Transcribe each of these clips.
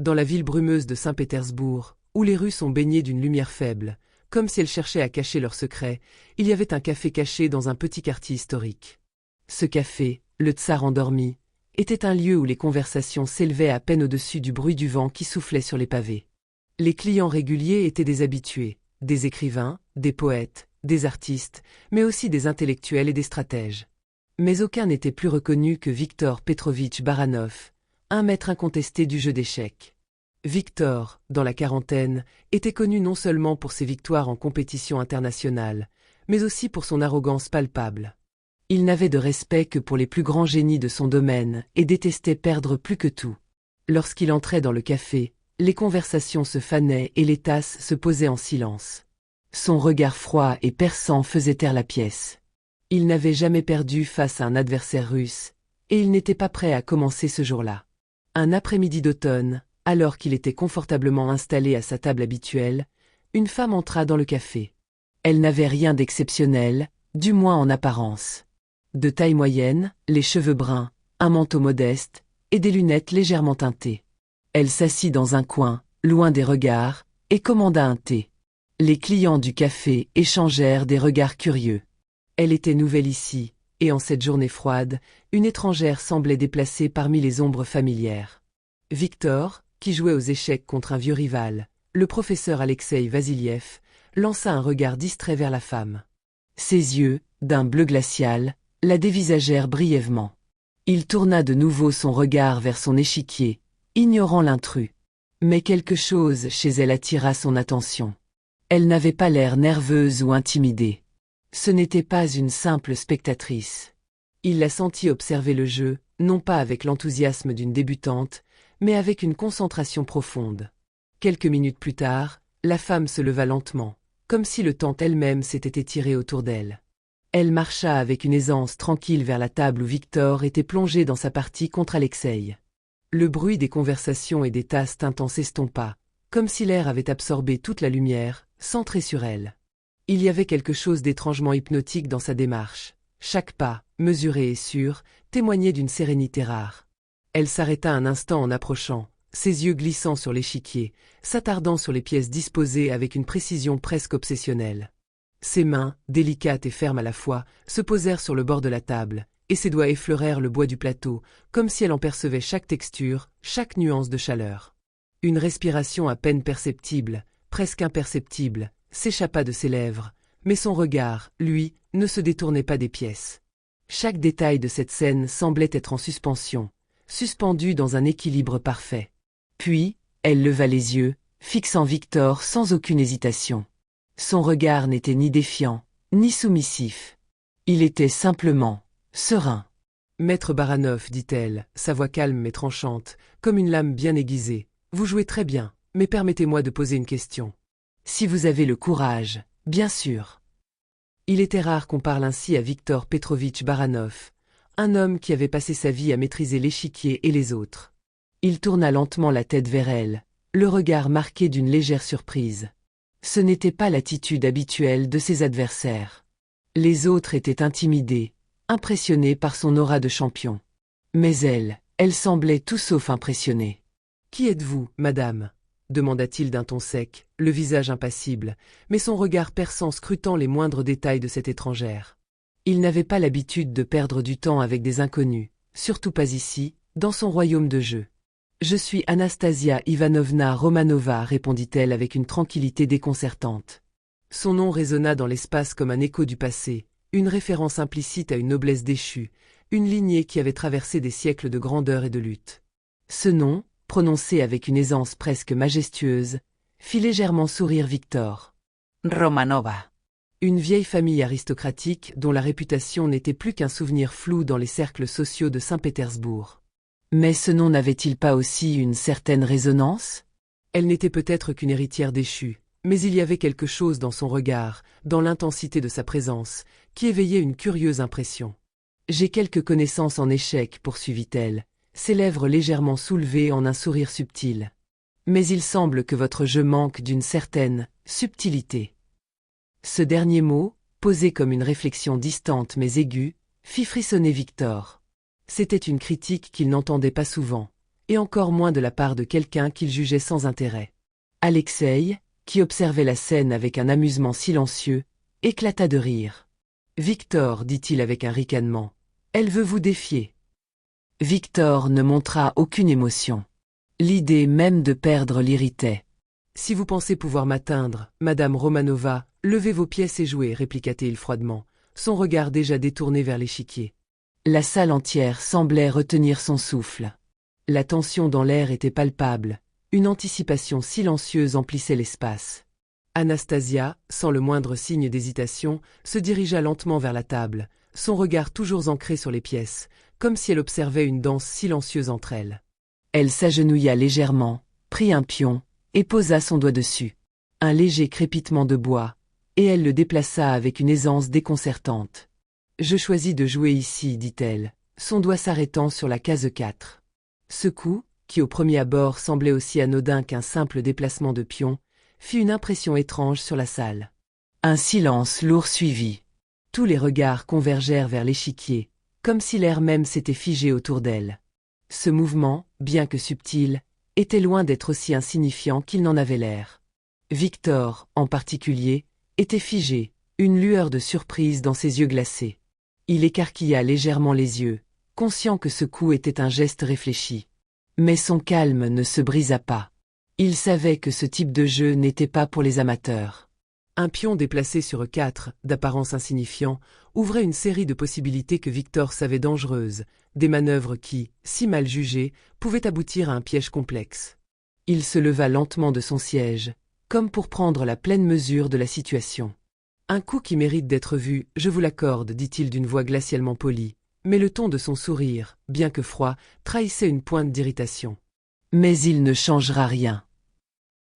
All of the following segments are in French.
Dans la ville brumeuse de Saint-Pétersbourg, où les rues sont baignées d'une lumière faible, comme si elles cherchaient à cacher leurs secrets, il y avait un café caché dans un petit quartier historique. Ce café, le Tsar endormi, était un lieu où les conversations s'élevaient à peine au-dessus du bruit du vent qui soufflait sur les pavés. Les clients réguliers étaient des habitués, des écrivains, des poètes, des artistes, mais aussi des intellectuels et des stratèges. Mais aucun n'était plus reconnu que Viktor Petrovitch Baranov, un maître incontesté du jeu d'échecs. Viktor, dans la quarantaine, était connu non seulement pour ses victoires en compétition internationale, mais aussi pour son arrogance palpable. Il n'avait de respect que pour les plus grands génies de son domaine et détestait perdre plus que tout. Lorsqu'il entrait dans le café, les conversations se fanaient et les tasses se posaient en silence. Son regard froid et perçant faisait taire la pièce. Il n'avait jamais perdu face à un adversaire russe, et il n'était pas prêt à commencer ce jour-là. Un après-midi d'automne, alors qu'il était confortablement installé à sa table habituelle, une femme entra dans le café. Elle n'avait rien d'exceptionnel, du moins en apparence. De taille moyenne, les cheveux bruns, un manteau modeste, et des lunettes légèrement teintées. Elle s'assit dans un coin, loin des regards, et commanda un thé. Les clients du café échangèrent des regards curieux. Elle était nouvelle ici, et en cette journée froide, une étrangère semblait déplacée parmi les ombres familières. Viktor, qui jouait aux échecs contre un vieux rival, le professeur Alexeï Vassiliev, lança un regard distrait vers la femme. Ses yeux, d'un bleu glacial, la dévisagèrent brièvement. Il tourna de nouveau son regard vers son échiquier, ignorant l'intrus. Mais quelque chose chez elle attira son attention. Elle n'avait pas l'air nerveuse ou intimidée. Ce n'était pas une simple spectatrice. Il la sentit observer le jeu, non pas avec l'enthousiasme d'une débutante, mais avec une concentration profonde. Quelques minutes plus tard, la femme se leva lentement, comme si le temps elle-même s'était étiré autour d'elle. Elle marcha avec une aisance tranquille vers la table où Viktor était plongé dans sa partie contre Alexeï. Le bruit des conversations et des tasses tintants s'estompa, comme si l'air avait absorbé toute la lumière, centrée sur elle. Il y avait quelque chose d'étrangement hypnotique dans sa démarche. Chaque pas, mesuré et sûr, témoignait d'une sérénité rare. Elle s'arrêta un instant en approchant, ses yeux glissant sur l'échiquier, s'attardant sur les pièces disposées avec une précision presque obsessionnelle. Ses mains, délicates et fermes à la fois, se posèrent sur le bord de la table, et ses doigts effleurèrent le bois du plateau, comme si elle en percevait chaque texture, chaque nuance de chaleur. Une respiration à peine perceptible, presque imperceptible, s'échappa de ses lèvres, mais son regard, lui, ne se détournait pas des pièces. Chaque détail de cette scène semblait être en suspension, suspendu dans un équilibre parfait. Puis, elle leva les yeux, fixant Viktor sans aucune hésitation. Son regard n'était ni défiant, ni soumissif. Il était simplement serein. « Maître Baranov, dit-elle, sa voix calme mais tranchante, comme une lame bien aiguisée, vous jouez très bien, mais permettez-moi de poser une question. Si vous avez le courage, bien sûr. » Il était rare qu'on parle ainsi à Viktor Petrovitch Baranov, un homme qui avait passé sa vie à maîtriser l'échiquier et les autres. Il tourna lentement la tête vers elle, le regard marqué d'une légère surprise. Ce n'était pas l'attitude habituelle de ses adversaires. Les autres étaient intimidés, impressionnés par son aura de champion. Mais elle semblait tout sauf impressionnée. « Qui êtes-vous, madame ?» demanda-t-il d'un ton sec, le visage impassible, mais son regard perçant scrutant les moindres détails de cette étrangère. Il n'avait pas l'habitude de perdre du temps avec des inconnus, surtout pas ici, dans son royaume de jeu. « Je suis Anastasia Ivanovna Romanova, répondit-elle avec une tranquillité déconcertante. Son nom résonna dans l'espace comme un écho du passé, une référence implicite à une noblesse déchue, une lignée qui avait traversé des siècles de grandeur et de lutte. Ce nom, prononcé avec une aisance presque majestueuse, fit légèrement sourire Viktor. Romanova. Une vieille famille aristocratique dont la réputation n'était plus qu'un souvenir flou dans les cercles sociaux de Saint-Pétersbourg. Mais ce nom n'avait-il pas aussi une certaine résonance? Elle n'était peut-être qu'une héritière déchue, mais il y avait quelque chose dans son regard, dans l'intensité de sa présence, qui éveillait une curieuse impression. « J'ai quelques connaissances en échecs, poursuivit-elle, ses lèvres légèrement soulevées en un sourire subtil. Mais il semble que votre jeu manque d'une certaine subtilité. » Ce dernier mot, posé comme une réflexion distante mais aiguë, fit frissonner Viktor. C'était une critique qu'il n'entendait pas souvent, et encore moins de la part de quelqu'un qu'il jugeait sans intérêt. Alexei, qui observait la scène avec un amusement silencieux, éclata de rire. « Victor, dit-il avec un ricanement, elle veut vous défier. » Victor ne montra aucune émotion. L'idée même de perdre l'irritait. « Si vous pensez pouvoir m'atteindre, Madame Romanova, levez vos pièces et jouez, répliqua-t-il froidement, son regard déjà détourné vers l'échiquier. La salle entière semblait retenir son souffle. La tension dans l'air était palpable, une anticipation silencieuse emplissait l'espace. Anastasia, sans le moindre signe d'hésitation, se dirigea lentement vers la table, son regard toujours ancré sur les pièces, comme si elle observait une danse silencieuse entre elles. Elle s'agenouilla légèrement, prit un pion, et posa son doigt dessus. Un léger crépitement de bois, et elle le déplaça avec une aisance déconcertante. « Je choisis de jouer ici, dit-elle, son doigt s'arrêtant sur la case 4. Ce coup, qui au premier abord semblait aussi anodin qu'un simple déplacement de pion, fit une impression étrange sur la salle. Un silence lourd suivit. Tous les regards convergèrent vers l'échiquier, comme si l'air même s'était figé autour d'elle. Ce mouvement, bien que subtil, était loin d'être aussi insignifiant qu'il n'en avait l'air. Victor, en particulier, était figé, une lueur de surprise dans ses yeux glacés. Il écarquilla légèrement les yeux, conscient que ce coup était un geste réfléchi. Mais son calme ne se brisa pas. Il savait que ce type de jeu n'était pas pour les amateurs. Un pion déplacé sur E4, d'apparence insignifiant, ouvrait une série de possibilités que Victor savait dangereuses, des manœuvres qui, si mal jugées, pouvaient aboutir à un piège complexe. Il se leva lentement de son siège, comme pour prendre la pleine mesure de la situation. « Un coup qui mérite d'être vu, je vous l'accorde, dit-il d'une voix glacialement polie, mais le ton de son sourire, bien que froid, trahissait une pointe d'irritation. Mais il ne changera rien. »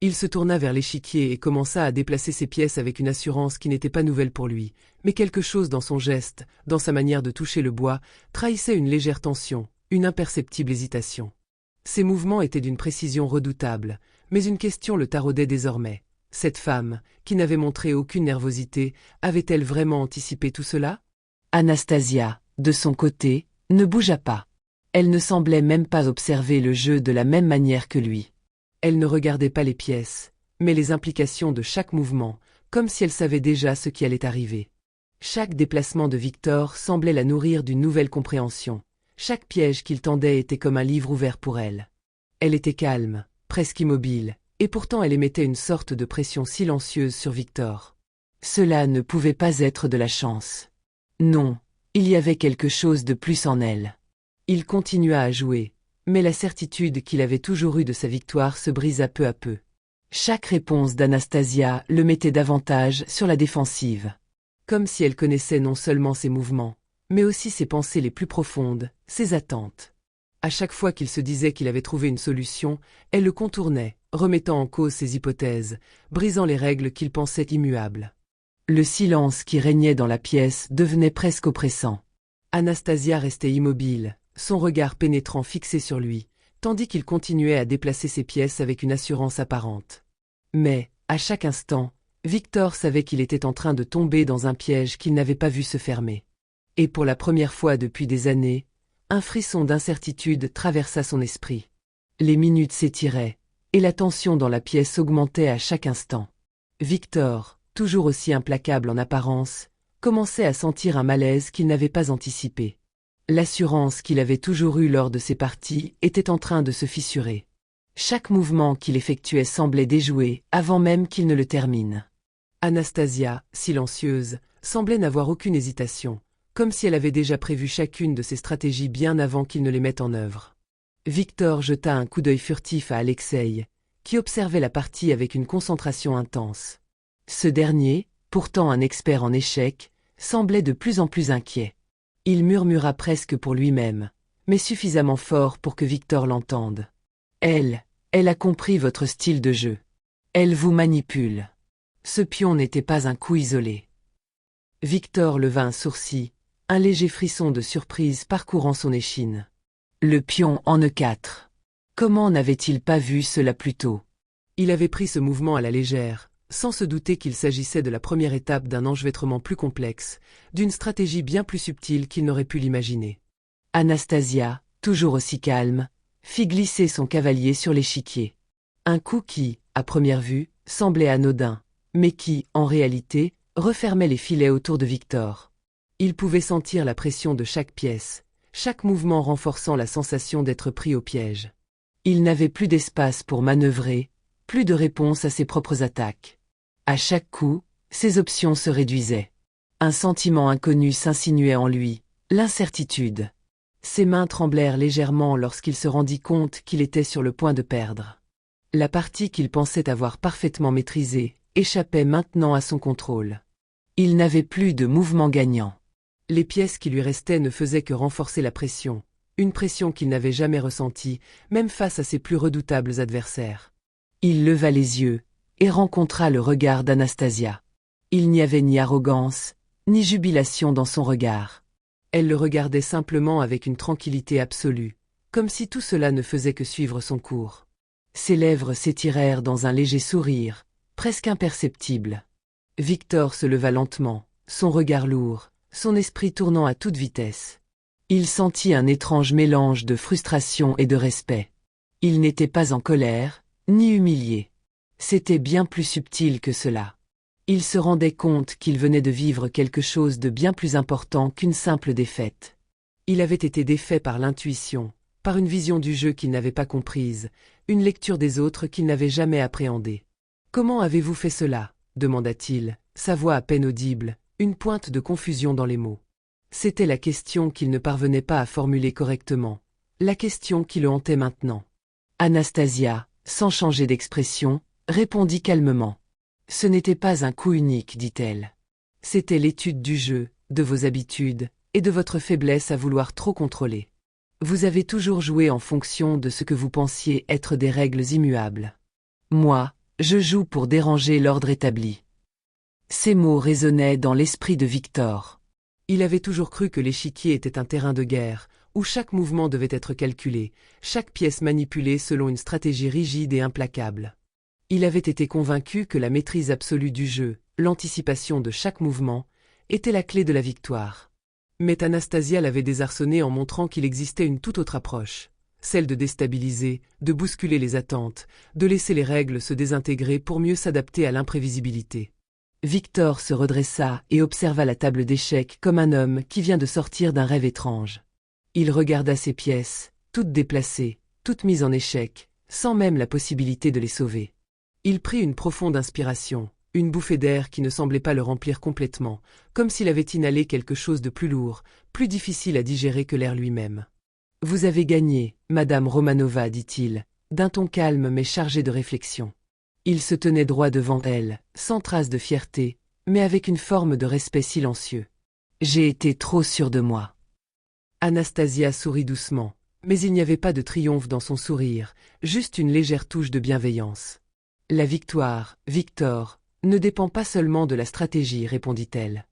Il se tourna vers l'échiquier et commença à déplacer ses pièces avec une assurance qui n'était pas nouvelle pour lui, mais quelque chose dans son geste, dans sa manière de toucher le bois, trahissait une légère tension, une imperceptible hésitation. Ses mouvements étaient d'une précision redoutable, mais une question le taraudait désormais. Cette femme, qui n'avait montré aucune nervosité, avait-elle vraiment anticipé tout cela? Anastasia, de son côté, ne bougea pas. Elle ne semblait même pas observer le jeu de la même manière que lui. Elle ne regardait pas les pièces, mais les implications de chaque mouvement, comme si elle savait déjà ce qui allait arriver. Chaque déplacement de Victor semblait la nourrir d'une nouvelle compréhension. Chaque piège qu'il tendait était comme un livre ouvert pour elle. Elle était calme, presque immobile, et pourtant elle émettait une sorte de pression silencieuse sur Victor. Cela ne pouvait pas être de la chance. Non, il y avait quelque chose de plus en elle. Il continua à jouer, mais la certitude qu'il avait toujours eue de sa victoire se brisa peu à peu. Chaque réponse d'Anastasia le mettait davantage sur la défensive. Comme si elle connaissait non seulement ses mouvements, mais aussi ses pensées les plus profondes, ses attentes. À chaque fois qu'il se disait qu'il avait trouvé une solution, elle le contournait, remettant en cause ses hypothèses, brisant les règles qu'il pensait immuables. Le silence qui régnait dans la pièce devenait presque oppressant. Anastasia restait immobile, son regard pénétrant fixé sur lui, tandis qu'il continuait à déplacer ses pièces avec une assurance apparente. Mais, à chaque instant, Victor savait qu'il était en train de tomber dans un piège qu'il n'avait pas vu se fermer. Et pour la première fois depuis des années, un frisson d'incertitude traversa son esprit. Les minutes s'étiraient, et la tension dans la pièce augmentait à chaque instant. Victor, toujours aussi implacable en apparence, commençait à sentir un malaise qu'il n'avait pas anticipé. L'assurance qu'il avait toujours eue lors de ses parties était en train de se fissurer. Chaque mouvement qu'il effectuait semblait déjoué avant même qu'il ne le termine. Anastasia, silencieuse, semblait n'avoir aucune hésitation, comme si elle avait déjà prévu chacune de ses stratégies bien avant qu'il ne les mette en œuvre. Victor jeta un coup d'œil furtif à Alexei, qui observait la partie avec une concentration intense. Ce dernier, pourtant un expert en échecs, semblait de plus en plus inquiet. Il murmura presque pour lui-même, mais suffisamment fort pour que Victor l'entende. « Elle a compris votre style de jeu. Elle vous manipule. » Ce pion n'était pas un coup isolé. Victor leva un sourcil, un léger frisson de surprise parcourant son échine. Le pion en E4. Comment n'avait-il pas vu cela plus tôt? Il avait pris ce mouvement à la légère, sans se douter qu'il s'agissait de la première étape d'un enchevêtrement plus complexe, d'une stratégie bien plus subtile qu'il n'aurait pu l'imaginer. Anastasia, toujours aussi calme, fit glisser son cavalier sur l'échiquier. Un coup qui, à première vue, semblait anodin, mais qui, en réalité, refermait les filets autour de Victor. Il pouvait sentir la pression de chaque pièce, chaque mouvement renforçant la sensation d'être pris au piège. Il n'avait plus d'espace pour manœuvrer, plus de réponse à ses propres attaques. À chaque coup, ses options se réduisaient. Un sentiment inconnu s'insinuait en lui, l'incertitude. Ses mains tremblèrent légèrement lorsqu'il se rendit compte qu'il était sur le point de perdre. La partie qu'il pensait avoir parfaitement maîtrisée échappait maintenant à son contrôle. Il n'avait plus de mouvement gagnant. Les pièces qui lui restaient ne faisaient que renforcer la pression, une pression qu'il n'avait jamais ressentie, même face à ses plus redoutables adversaires. Il leva les yeux et rencontra le regard d'Anastasia. Il n'y avait ni arrogance, ni jubilation dans son regard. Elle le regardait simplement avec une tranquillité absolue, comme si tout cela ne faisait que suivre son cours. Ses lèvres s'étirèrent dans un léger sourire, presque imperceptible. Victor se leva lentement, son regard lourd, son esprit tournant à toute vitesse. Il sentit un étrange mélange de frustration et de respect. Il n'était pas en colère, ni humilié. C'était bien plus subtil que cela. Il se rendait compte qu'il venait de vivre quelque chose de bien plus important qu'une simple défaite. Il avait été défait par l'intuition, par une vision du jeu qu'il n'avait pas comprise, une lecture des autres qu'il n'avait jamais appréhendée. « Comment avez-vous fait cela ?» demanda-t-il, sa voix à peine audible, une pointe de confusion dans les mots. C'était la question qu'il ne parvenait pas à formuler correctement, la question qui le hantait maintenant. Anastasia, sans changer d'expression, répondit calmement. « Ce n'était pas un coup unique, dit-elle. C'était l'étude du jeu, de vos habitudes, et de votre faiblesse à vouloir trop contrôler. Vous avez toujours joué en fonction de ce que vous pensiez être des règles immuables. Moi, je joue pour déranger l'ordre établi. » Ces mots résonnaient dans l'esprit de Victor. Il avait toujours cru que l'échiquier était un terrain de guerre, où chaque mouvement devait être calculé, chaque pièce manipulée selon une stratégie rigide et implacable. Il avait été convaincu que la maîtrise absolue du jeu, l'anticipation de chaque mouvement, était la clé de la victoire. Mais Anastasia l'avait désarçonné en montrant qu'il existait une toute autre approche, celle de déstabiliser, de bousculer les attentes, de laisser les règles se désintégrer pour mieux s'adapter à l'imprévisibilité. Victor se redressa et observa la table d'échecs comme un homme qui vient de sortir d'un rêve étrange. Il regarda ses pièces, toutes déplacées, toutes mises en échec, sans même la possibilité de les sauver. Il prit une profonde inspiration, une bouffée d'air qui ne semblait pas le remplir complètement, comme s'il avait inhalé quelque chose de plus lourd, plus difficile à digérer que l'air lui-même. « Vous avez gagné, Madame Romanova, dit-il, d'un ton calme mais chargé de réflexion. » Il se tenait droit devant elle, sans trace de fierté, mais avec une forme de respect silencieux. « J'ai été trop sûr de moi. » Anastasia sourit doucement, mais il n'y avait pas de triomphe dans son sourire, juste une légère touche de bienveillance. « La victoire, Victor, ne dépend pas seulement de la stratégie, répondit-elle.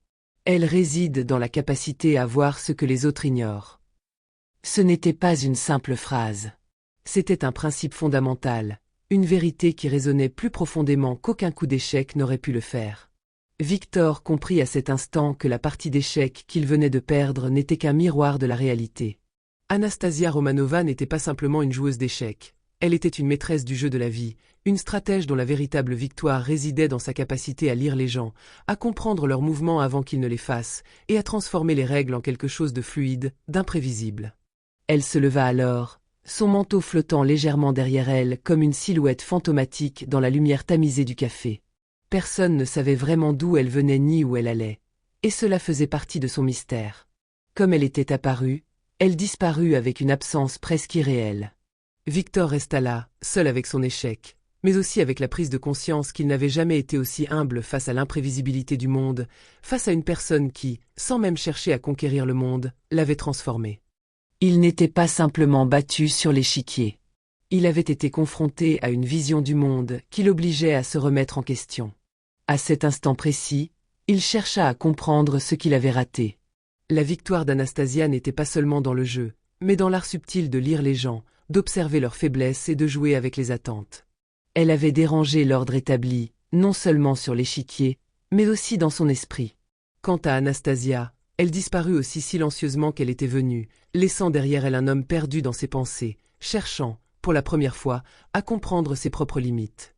Elle réside dans la capacité à voir ce que les autres ignorent. » Ce n'était pas une simple phrase. C'était un principe fondamental, une vérité qui résonnait plus profondément qu'aucun coup d'échec n'aurait pu le faire. Victor comprit à cet instant que la partie d'échecs qu'il venait de perdre n'était qu'un miroir de la réalité. Anastasia Romanova n'était pas simplement une joueuse d'échecs, elle était une maîtresse du jeu de la vie, une stratège dont la véritable victoire résidait dans sa capacité à lire les gens, à comprendre leurs mouvements avant qu'ils ne les fassent, et à transformer les règles en quelque chose de fluide, d'imprévisible. Elle se leva alors, son manteau flottant légèrement derrière elle comme une silhouette fantomatique dans la lumière tamisée du café. Personne ne savait vraiment d'où elle venait ni où elle allait, et cela faisait partie de son mystère. Comme elle était apparue, elle disparut avec une absence presque irréelle. Victor resta là, seul avec son échec, mais aussi avec la prise de conscience qu'il n'avait jamais été aussi humble face à l'imprévisibilité du monde, face à une personne qui, sans même chercher à conquérir le monde, l'avait transformé. Il n'était pas simplement battu sur l'échiquier. Il avait été confronté à une vision du monde qui l'obligeait à se remettre en question. À cet instant précis, il chercha à comprendre ce qu'il avait raté. La victoire d'Anastasia n'était pas seulement dans le jeu, mais dans l'art subtil de lire les gens, d'observer leurs faiblesses et de jouer avec les attentes. Elle avait dérangé l'ordre établi, non seulement sur l'échiquier, mais aussi dans son esprit. Quant à Anastasia, elle disparut aussi silencieusement qu'elle était venue, laissant derrière elle un homme perdu dans ses pensées, cherchant, pour la première fois, à comprendre ses propres limites.